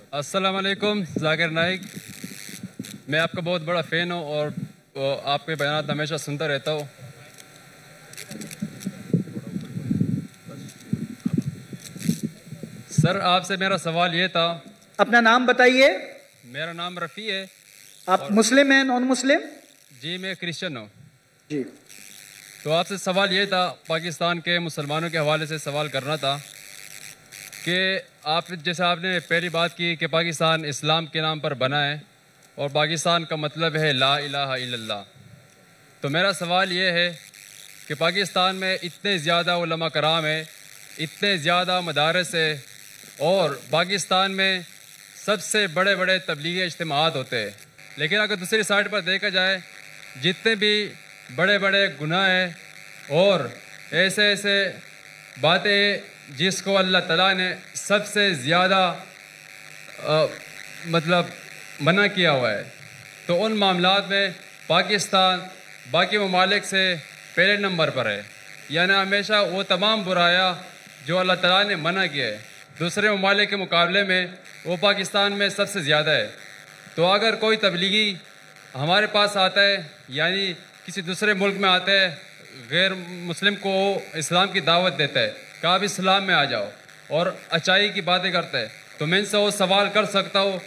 अस्सलाम वालेकुम जाकिर नाइक। मैं आपका बहुत बड़ा फ़ैन हूँ और आपके बयान हमेशा सुनता रहता हूँ। सर, आपसे मेरा सवाल ये था। अपना नाम बताइए। मेरा नाम रफ़ी है। आप मुस्लिम हैं, नॉन मुस्लिम? जी, मैं क्रिश्चियन हूँ। जी। तो आपसे सवाल ये था, पाकिस्तान के मुसलमानों के हवाले से सवाल करना था कि आप जैसे आपने पहली बात की कि पाकिस्तान इस्लाम के नाम पर बना है और पाकिस्तान का मतलब है ला इलाहा इल्लल्लाह। तो मेरा सवाल ये है कि पाकिस्तान में इतने ज़्यादा उलमा कराम है, इतने ज़्यादा मदारस है और पाकिस्तान में सबसे बड़े बड़े तबलीगी इज्तिमाआत होते हैं, लेकिन अगर दूसरी साइड पर देखा जाए जितने भी बड़े बड़े गुनाह हैं और ऐसे ऐसे बातें जिसको अल्लाह ताला ने सबसे ज़्यादा मतलब मना किया हुआ है, तो उन मामलात में पाकिस्तान बाकी ममालिक से पहले नंबर पर है। यानी हमेशा वो तमाम बुराया जो अल्लाह ताला ने मना किया है दूसरे ममालिक के मुकाबले में वो पाकिस्तान में सबसे ज़्यादा है। तो अगर कोई तबलीगी हमारे पास आता है, यानी किसी दूसरे मुल्क में आता है, गैर मुस्लिम को इस्लाम की दावत देता है कि आप इस्लाम में आ जाओ और अच्छाई की बातें करता है, तो मैं इनसे वो सवाल कर सकता हूँ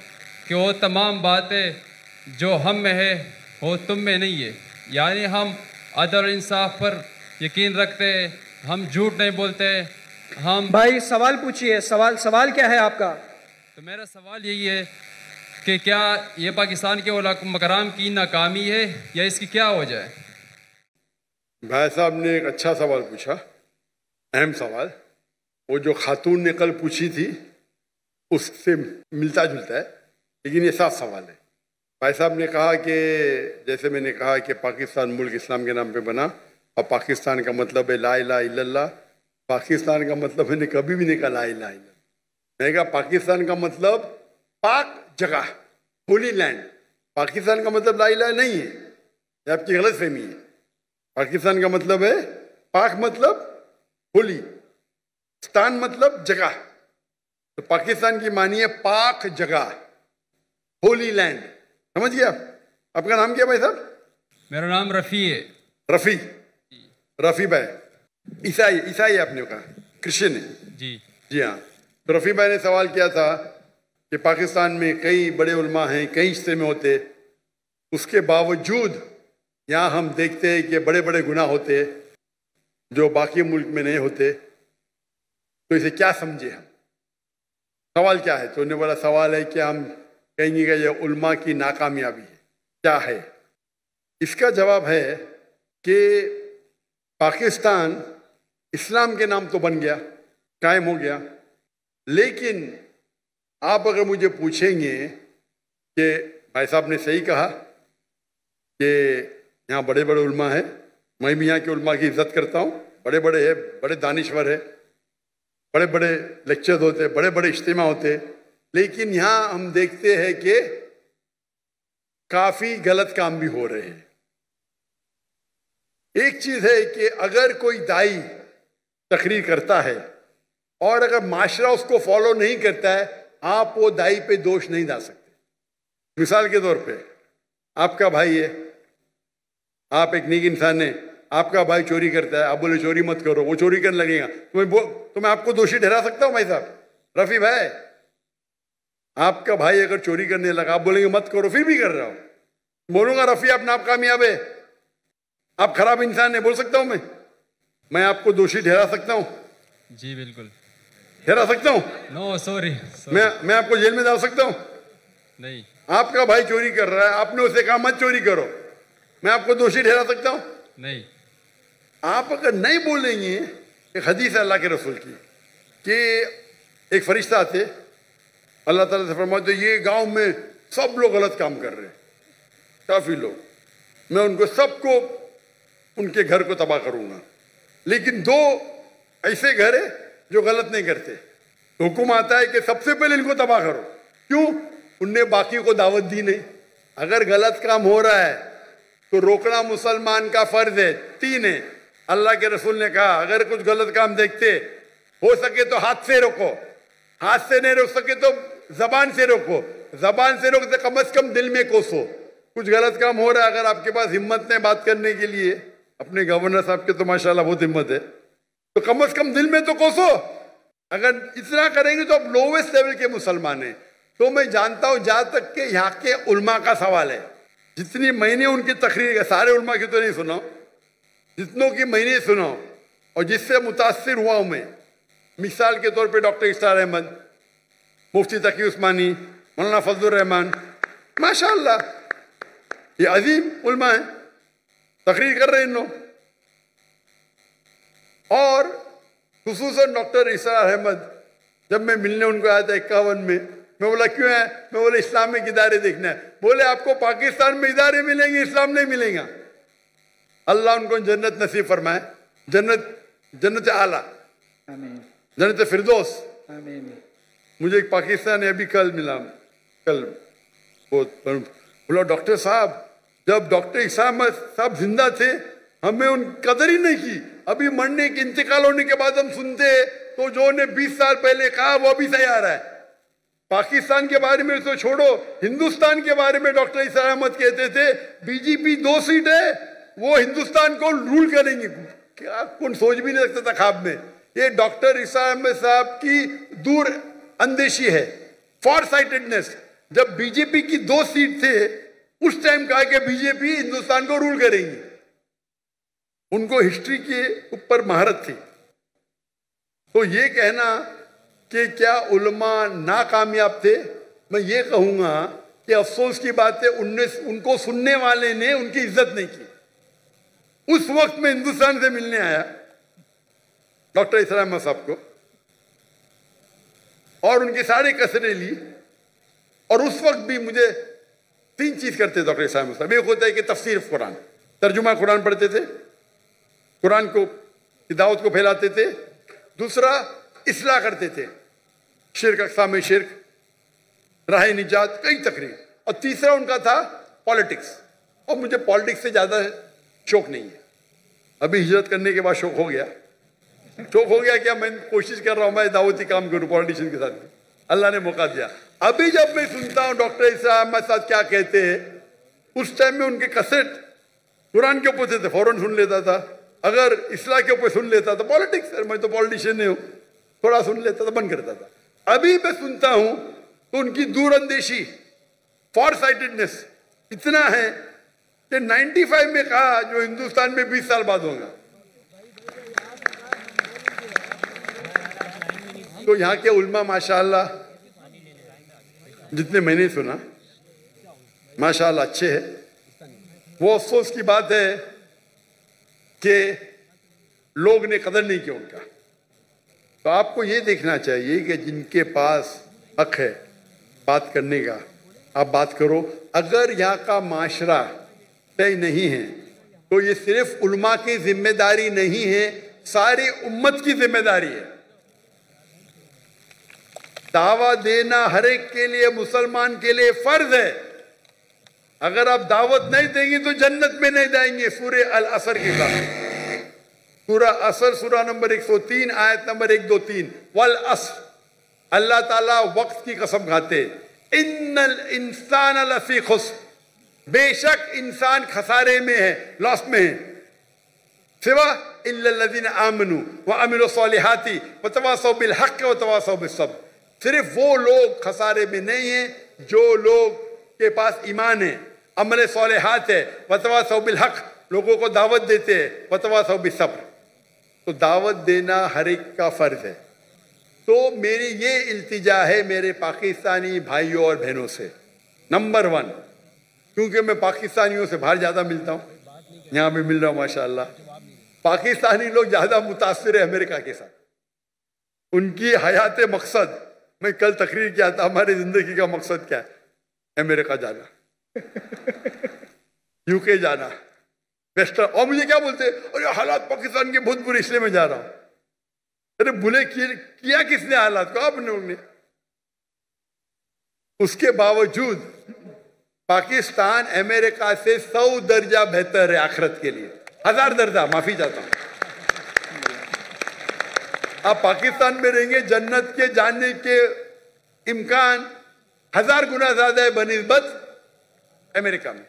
कि वो तमाम बातें जो हम में है वो तुम में नहीं है। यानी हम अदल और इंसाफ पर यकीन रखते हैं, हम झूठ नहीं बोलते, हम। भाई सवाल पूछिए। सवाल क्या है आपका? तो मेरा सवाल यही है कि क्या ये पाकिस्तान के उलमा कराम की नाकामी है या इसकी क्या वजह है? भाई साहब ने एक अच्छा सवाल पूछा, अहम सवाल। वो जो खातून ने कल पूछी थी उससे मिलता जुलता है, लेकिन ये साफ सवाल है। भाई साहब ने कहा कि जैसे मैंने कहा कि पाकिस्तान मुल्क इस्लाम के नाम पे बना और पाकिस्तान का मतलब है ला इलाहा इल्लल्लाह। पाकिस्तान का मतलब मैंने कभी भी नहीं कहा ला इलाहा इल्लल्लाह। मैंने कहा पाकिस्तान का मतलब पाक जगह, होली लैंड। पाकिस्तान का मतलब ला इलाहा नहीं है, ये आपकी गलत फहमी है। पाकिस्तान का मतलब है पाक मतलब होली, स्थान मतलब जगह। तो पाकिस्तान की मानिए पाक जगह, होली लैंड। समझ गया? आपका नाम क्या भाई साहब? मेरा नाम रफ़ी है। रफ़ी भाई ईसाई आपने कहा, क्रिश्चियन है? जी हाँ। तो रफ़ी भाई ने सवाल किया था कि पाकिस्तान में कई बड़े उलमा हैं, कई इज्तिमा होते, उसके बावजूद यहाँ हम देखते हैं कि बड़े बड़े गुनाह होते जो बाकी मुल्क में नहीं होते। तो इसे क्या समझे हम? सवाल क्या है? तो उन्होंने बोला सवाल है कि हम कहेंगे कि यह उलमा की नाकामयाबी है। क्या है इसका जवाब? है कि पाकिस्तान इस्लाम के नाम तो बन गया, कायम हो गया, लेकिन आप अगर मुझे पूछेंगे कि भाई साहब ने सही कहा कि यहाँ बड़े बड़े उलमा हैं, मैं भी यहाँ के उलमा की इज्जत करता हूँ, बड़े बड़े हैं, बड़े दानिश्वर है, बड़े बड़े लेक्चर होते, बड़े बड़े इज्तिमा होते, लेकिन यहाँ हम देखते हैं कि काफी गलत काम भी हो रहे हैं। एक चीज है कि अगर कोई दाई तकरीर करता है और अगर माशरा उसको फॉलो नहीं करता है, आप वो दाई पे दोष नहीं डाल सकते। मिसाल के तौर पे आपका भाई है, आप एक नेक इंसान है, आपका भाई चोरी करता है, आप बोले चोरी मत करो, वो चोरी करने लगेगा, तो मैं आपको दोषी ठहरा सकता हूं भाई साहब? रफी भाई, आपका भाई अगर चोरी करने लगा, आप बोलेंगे मत करो, फिर भी कर रहा हो, बोलूंगा रफी आप नाप कामयाब है, आप खराब इंसान है, बोल सकता हूं मैं आपको दोषी ठहरा सकता हूं? जी बिल्कुल ठहरा सकता हूं। नो सॉरी, मैं आपको जेल में डाल सकता हूं? नहीं। आपका भाई चोरी कर रहा है, आपने उसे कहा मत चोरी करो, मैं आपको दोषी ठहरा सकता हूं? नहीं। आप अगर नहीं बोलेंगे, एक हदीस है अल्लाह के रसूल की कि एक फरिश्ता आते, अल्लाह ताला से फरमाते ये गांव में सब लोग गलत काम कर रहे हैं, काफी लोग, मैं उनको सबको उनके घर को तबाह करूंगा, लेकिन दो ऐसे घर है जो गलत नहीं करते। तो हुक्म आता है कि सबसे पहले इनको तबाह करो। क्यों? उनने बाकी को दावत दी नहीं। अगर गलत काम हो रहा है तो रोकना मुसलमान का फर्ज है। 3 है, अल्लाह के रसूल ने कहा अगर कुछ गलत काम देखते हो सके तो हाथ से रोको, हाथ से नहीं रोक सके तो जबान से रोको, जबान से रोकते कम से कम दिल में कोसो। कुछ गलत काम हो रहा है, अगर आपके पास हिम्मत नहीं बात करने के लिए, अपने गवर्नर साहब के तो माशाल्लाह बहुत हिम्मत है, तो कम से कम दिल में तो कोसो। अगर इतना करेंगे तो आप लोवेस्ट लेवल के मुसलमान हैं। तो मैं जानता हूं जहां तक के यहाँ के उल्मा का सवाल है, जितनी महीने उनकी तकरीर, सारे उल्मा की तो नहीं सुनाओ, जितनों की महीने सुनाओ और जिससे मुतासिर हुआ हूं मैं, मिसाल के तौर पे डॉक्टर इस्तार अहमद, मुफ्ती तकी उस्मानी, मौलाना फजलुर रहमान, माशाअल्लाह ये अजीम उल्मा है, तकरीर कर रहे हैं इन लोग। और खुसूसन डॉक्टर इस्तार अहमद, जब मैं मिलने उनको आया था 51 में, मैं बोला क्यों है, मैं बोला इस्लामिक इदारे देखना है। बोले आपको पाकिस्तान में इदारे मिलेंगे, इस्लाम नहीं मिलेगा। अल्लाह उनको जन्नत नसीब फरमाए, जन्नत आला, जन्नत फिरदौस। मुझे एक पाकिस्तानी अभी कल मिला, कल बोला डॉक्टर साहब, जब डॉक्टर इस्लाम साहब जिंदा थे हमें उन कदर ही नहीं की, अभी मरने के इंतकाल होने के बाद हम सुनते तो जो ने 20 साल पहले कहा वो अभी तैयार है। पाकिस्तान के बारे में तो छोड़ो, हिंदुस्तान के बारे में डॉक्टर इस्लाम अहमद कहते थे बीजेपी 2 सीट है, वो हिंदुस्तान को रूल करेंगे। क्या कौन सोच भी नहीं सकता था ख्वाब में। ये डॉक्टर इस्लाम अहमद साहब की दूर अंदेशी है, फॉर साइटेडनेस। जब बीजेपी की 2 सीट थे उस टाइम कहा कि बीजेपी हिंदुस्तान को रूल करेंगी। उनको हिस्ट्री के ऊपर महारत थी। तो ये कहना कि क्या उलमा नाकामयाब थे, मैं ये कहूंगा कि अफसोस की बात है उनको सुनने वाले ने उनकी इज्जत नहीं की। उस वक्त मैं हिंदुस्तान से मिलने आया डॉक्टर इस्लाम अहमद साहब को और उनके सारे कसरे ली, और उस वक्त भी मुझे 3 चीज करते डॉक्टर इस्लाम अहमद साहब। एक होता है कि तफसीर कुरान, तर्जुमा कुरान पढ़ते थे, कुरान को की दावत को फैलाते थे। दूसरा इस्लाह करते थे, शिर्क, अक़साम शिर्क, राह निजात, कई तकरीर। और तीसरा उनका था पॉलिटिक्स। और मुझे पॉलिटिक्स से ज्यादा शौक नहीं है। अभी हिजरत करने के बाद शौक हो गया। शौक हो गया क्या, मैं कोशिश कर रहा हूं मैं दावती काम करूं पॉलिटिशियन के साथ भी, अल्लाह ने मौका दिया। अभी जब मैं सुनता हूं डॉक्टर इस्लाम अहमद साहब क्या कहते हैं, उस टाइम में उनके कैसेट कुरान के ऊपर थे, फौरन सुन लेता था। अगर इस्लाह के ऊपर सुन लेता था, पॉलिटिक्स, मैं तो पॉलिटिशियन नहीं हूं, थोड़ा सुन लेता था, बंद करता था। अभी मैं सुनता हूं तो उनकी दूरअंदेशी, फॉर साइटेडनेस इतना है कि 95 में कहा जो हिंदुस्तान में 20 साल बाद होगा। तो यहाँ के उल्मा माशाअल्लाह, जितने मैंने सुना माशाअल्लाह अच्छे हैं। वो अफसोस की बात है कि लोग ने कदर नहीं किया उनका। तो आपको ये देखना चाहिए कि जिनके पास हक है बात करने का, आप बात करो। अगर यहाँ का माशरा तय नहीं है तो ये सिर्फ उल्मा की जिम्मेदारी नहीं है, सारी उम्मत की जिम्मेदारी है। दावा देना हर एक के लिए, मुसलमान के लिए फर्ज है। अगर आप दावत नहीं देंगे तो जन्नत में नहीं जाएंगे। सूरह अल असर की बात, सूरह असर, सूरह नंबर 103, आयत नंबर 1, 2, 3। वल असर, अल्लाह ताला वक्त की कसम खाते, इन्नल इंसान लफी खुस्र, बेशक इंसान खसारे में है, लॉस में है, सिवा इल्लल्लज़ीना आमनू व अमिलु सॉलिहाती व तवासौ बिल हक़्क़ व तवासौ बिस सब्र। सिर्फ वो लोग खसारे में नहीं है जो लोग के पास ईमान है, अमल सॉलिहात है, व तवासौ बिल हक़्क़, लोगों को दावत देते हैं, व तवासौ बिस सब्र। तो दावत देना हर एक का फर्ज है। तो मेरी ये इल्तिजा है मेरे पाकिस्तानी भाइयों और बहनों से, नंबर 1, क्योंकि मैं पाकिस्तानियों से बाहर ज़्यादा मिलता हूँ, यहाँ भी मिल रहा हूँ माशाअल्लाह। पाकिस्तानी लोग ज़्यादा मुतासिर है अमेरिका के साथ, उनकी हयात मकसद। मैं कल तकरीर किया था, हमारी ज़िंदगी का मकसद क्या है, अमेरिका जाना, यूके जाना, वेस्टर्न। और मुझे क्या बोलते, अरे हालात पाकिस्तान के बहुत बुरे इसलिए मैं जा रहा हूँ। अरे बुले किया किसने हालात को, आपने उन्होंने। उसके बावजूद पाकिस्तान अमेरिका से 100 दर्जा बेहतर है आखिरत के लिए, 1000 दर्जा, माफी चाहता हूं। आप पाकिस्तान में रहेंगे, जन्नत के जाने के इम्कान 1000 गुना ज्यादा है बनिस्बत अमेरिका में।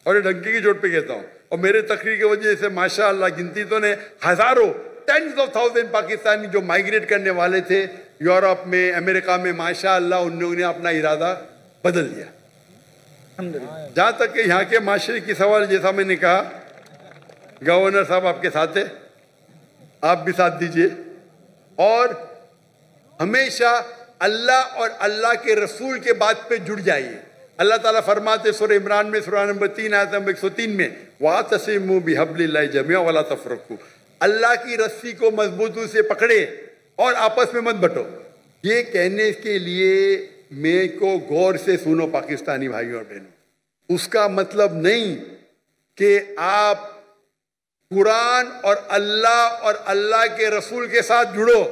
और ये डंकी की चोट पे कहता हूं। और मेरे तकरीर की वजह से माशाअल्लाह गिनती तो ने हजारों, टेंस ऑफ थाउजेंड पाकिस्तानी जो माइग्रेट करने वाले थे यूरोप में, अमेरिका में, माशाअल्लाह उन्होंने अपना इरादा बदल दिया। जहां तक कि यहाँ के माशरे की सवाल, जैसा मैंने कहा, गवर्नर साहब आपके साथ है, आप भी साथ दीजिए। और हमेशा अल्लाह और अल्लाह के रसूल के बात पे जुड़ जाइए। अल्लाह ताला फरमाते सूरह इमरान में, सूरह नंबर 3 आयत नंबर 103 में, वातसिमू बिहब्लिल्लाहि जमीअन वला तफरकू, अल्लाह की रस्सी को मजबूती से पकड़े और आपस में मत बंटो। ये कहने के लिए मेरे को गौर से सुनो पाकिस्तानी भाइयों और बहनों, उसका मतलब नहीं कि आप कुरान और अल्लाह के रसूल के साथ जुड़ो,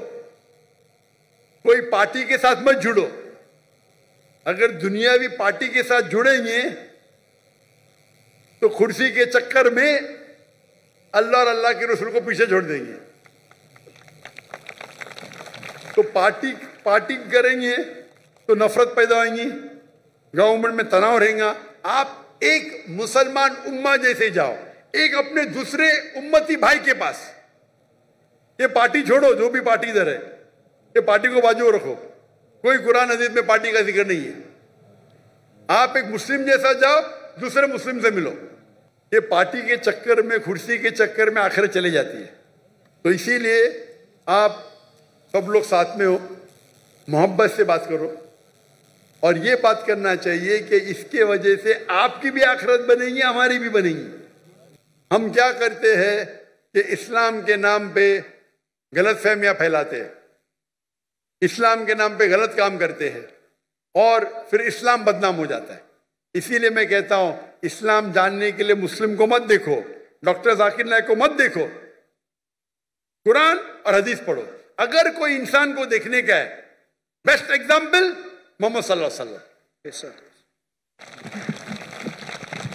कोई पार्टी के साथ मत जुड़ो। अगर दुनियावी पार्टी के साथ जुड़ेंगे तो कुर्सी के चक्कर में अल्लाह और अल्लाह के रसूल को पीछे छोड़ देंगे। तो पार्टी करेंगे तो नफरत पैदा होगी, गवर्नमेंट में तनाव रहेगा। आप एक मुसलमान उम्मा जैसे जाओ, एक अपने दूसरे उम्मती भाई के पास। ये पार्टी छोड़ो, जो भी पार्टी इधर है, ये पार्टी को बाजू रखो, कोई कुरान हदीस में पार्टी का जिक्र नहीं है। आप एक मुस्लिम जैसा जाओ, दूसरे मुस्लिम से मिलो। ये पार्टी के चक्कर में, कुर्सी के चक्कर में आखिरत चली जाती है। तो इसीलिए आप सब लोग साथ में हो, मोहब्बत से बात करो। और ये बात करना चाहिए कि इसके वजह से आपकी भी आखिरत बनेगी, हमारी भी बनेगी। हम क्या करते हैं कि इस्लाम के नाम पे गलत फहमियां फैलाते हैं, इस्लाम के नाम पे गलत काम करते हैं और फिर इस्लाम बदनाम हो जाता है। इसीलिए मैं कहता हूं, इस्लाम जानने के लिए मुस्लिम को मत देखो, डॉक्टर जाकिर नायक को मत देखो, कुरान और हदीस पढ़ो। अगर कोई इंसान को देखने का है, बेस्ट एग्जाम्पल मोहम्मद सल्लल्लाहु अलैहि वसल्लम,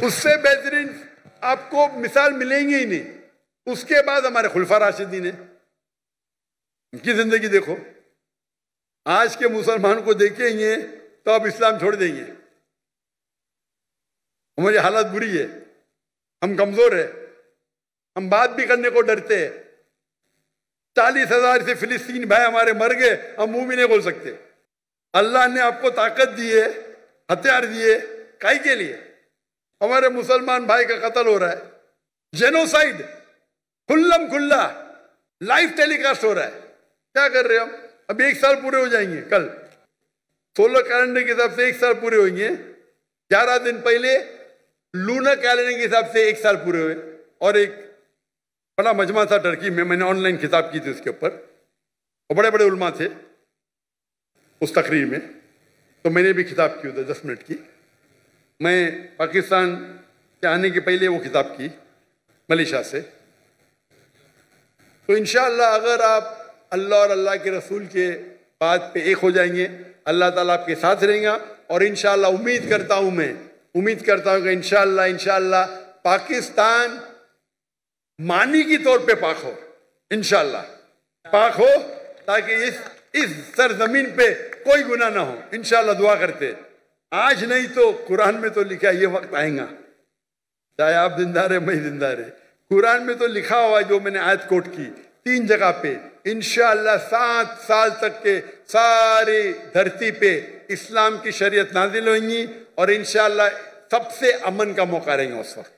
उससे बेहतरीन आपको मिसाल मिलेंगे ही नहीं। उसके बाद हमारे खुलफा राशिदीन है, उनकी जिंदगी देखो। आज के मुसलमान को देखेंगे तो आप इस्लाम छोड़ देंगे। हमारी हालत बुरी है, हम कमजोर है, हम बात भी करने को डरते हैं। 40,000 से फिलिस्तीन भाई हमारे मर गए, हम मुंह भी नहीं खोल सकते। अल्लाह ने आपको ताकत दी है, हथियार दिए, काहे के लिए? हमारे मुसलमान भाई का कत्ल हो रहा है, जेनोसाइड खुल्लम खुल्ला लाइव टेलीकास्ट हो रहा है। क्या कर रहे हो हम? अभी 1 साल पूरे हो जाएंगे कल, सोलर कैलेंडर के हिसाब से 1 साल पूरे होंगे। 11 दिन पहले लूनर कैलेंडर के हिसाब से 1 साल पूरे हुए। और एक बड़ा मजमा था टर्की में, मैंने ऑनलाइन किताब की थी उसके ऊपर, और बड़े बड़े उलमा थे उस तकरीर में, तो मैंने भी किताब की उधर 10 मिनट की। मैं पाकिस्तान के आने के पहले वो किताब की मलेशिया से। तो इंशाअल्लाह अगर आप अल्लाह और अल्लाह के रसूल के बात पे एक हो जाएंगे, अल्लाह ताला आपके साथ रहेगा। और इंशाअल्लाह उम्मीद करता हूं कि इंशाअल्लाह पाकिस्तान मानी की तौर पे पाक हो, इंशाअल्लाह पाक हो, ताकि इस सरजमीन पे कोई गुनाह ना हो। इंशाअल्लाह दुआ करते। आज नहीं तो कुरान में तो लिखा है ये वक्त आएगा, चाहे आप जिंदा रहे मैं जिंदा रहे। कुरान में तो लिखा हुआ है, जो मैंने आयत कोट की 3 जगह पे, इंशाअल्लाह 7 साल तक के सारी धरती पे इस्लाम की शरीयत नाजिल होंगी और इंशाअल्लाह सबसे अमन का मौका रहेगा उस वक्त।